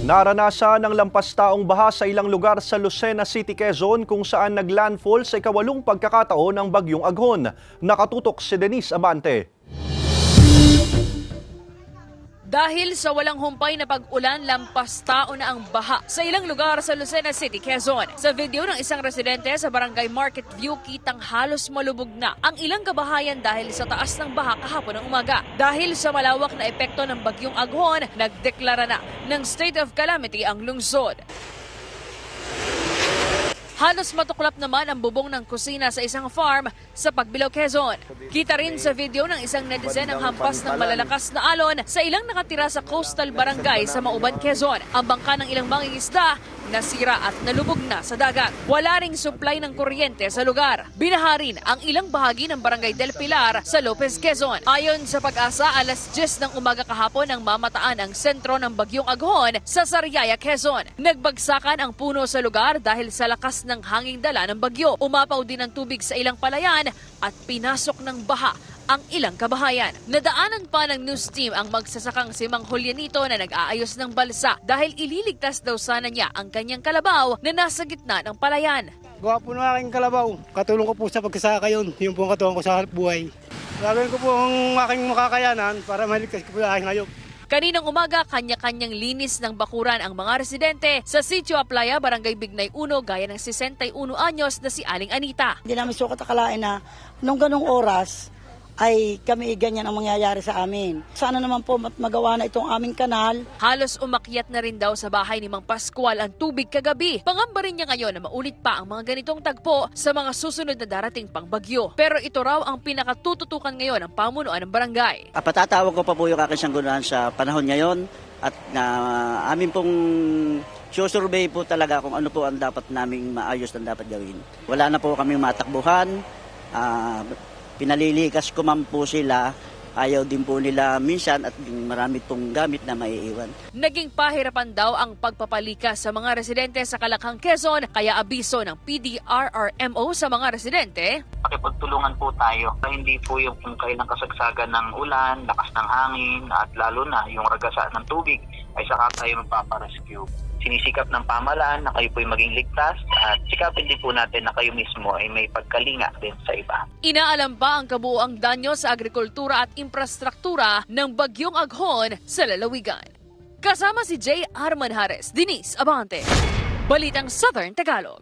Naranasan ng lampas taong baha sa ilang lugar sa Lucena City, Quezon kung saan naglandfall sa ikawalong pagkakataon ng bagyong Aghon. Nakatutok si Denise Abante. Dahil sa walang humpay na pag-ulan, lampas tao na ang baha sa ilang lugar sa Lucena City, Quezon. Sa video ng isang residente sa Barangay Market View, kitang halos malubog na ang ilang kabahayan dahil sa taas ng baha kahapon ng umaga. Dahil sa malawak na epekto ng bagyong Aghon, nagdeklara na ng state of calamity ang lungsod. Halos matuklap naman ang bubong ng kusina sa isang farm sa Pagbilao, Quezon. Kita rin sa video ng isang netizen ang hampas ng malalakas na alon sa ilang nakatira sa coastal barangay sa Mauban, Quezon. Ang bangka ng ilang mangingisda nasira at nalubog na sa dagat. Wala ring supply ng kuryente sa lugar. Binaha rin ang ilang bahagi ng Barangay Del Pilar sa Lopez, Quezon. Ayon sa Pag-asa, alas 10 ng umaga kahapon nang mamataan ang sentro ng bagyong Aghon sa Sariaya, Quezon. Nagbagsakan ang puno sa lugar dahil sa lakas ng hanging dala ng bagyo. Umapaw din ang tubig sa ilang palayan at pinasok ng baha ang ilang kabahayan. Nadaanan pa ng news team ang magsasakang si Mang Julianito na nag-aayos ng balsa dahil ililigtas daw sana niya ang kanyang kalabaw na nasa gitna ng palayan. Gawa po ng aking kalabaw. Katulong ko po sa pagsasaka yun. Yung po ang katuwang ko sa buhay. Gagawin ko po ang aking makakayanan para maligtas ko po ang aking hayop. Kaninang umaga, kanya-kanyang linis ng bakuran ang mga residente sa Sitio Aplaya, Barangay Bignay 1, gaya ng 61 anyos na si Aling Anita. Hindi namin sukat akalain na nung ganong oras ay kami ganyan ang mangyayari sa amin. Sana naman po magawa na itong aming kanal. Halos umakyat na rin daw sa bahay ni Mang Pascual ang tubig kagabi. Pangamba rin niya ngayon na maulit pa ang mga ganitong tagpo sa mga susunod na darating pang bagyo. Pero ito raw ang pinakatututukan ngayon ng pamunuan ng barangay. Patatawag ko pa po yung aking sanggunan sa panahon ngayon at amin pong susurvey po talaga kung ano po ang dapat naming maayos na dapat gawin. Wala na po kaming matakbuhan. Pinalilikas ko man po sila, ayaw din po nila minsan at marami pong gamit na maiiwan. Naging pahirapan daw ang pagpapalikas sa mga residente sa Kalakhang, Quezon, kaya abiso ng PDRRMO sa mga residente. Pakipagtulungan po tayo. Hindi po yung kailang kasagsagan ng ulan, lakas ng hangin at lalo na yung ragasa ng tubig ay saka tayo magpaparescue. Sinisikap ng pamahalaan na kayo po'y maging ligtas at sikapin din po natin na kayo mismo ay may pagkalinga din sa iba. Inaalam pa ang kabuuang danyo sa agrikultura at infrastruktura ng bagyong Aghon sa lalawigan. Kasama si J. Arman Hares, Denise Abante, Balitang Southern Tagalog.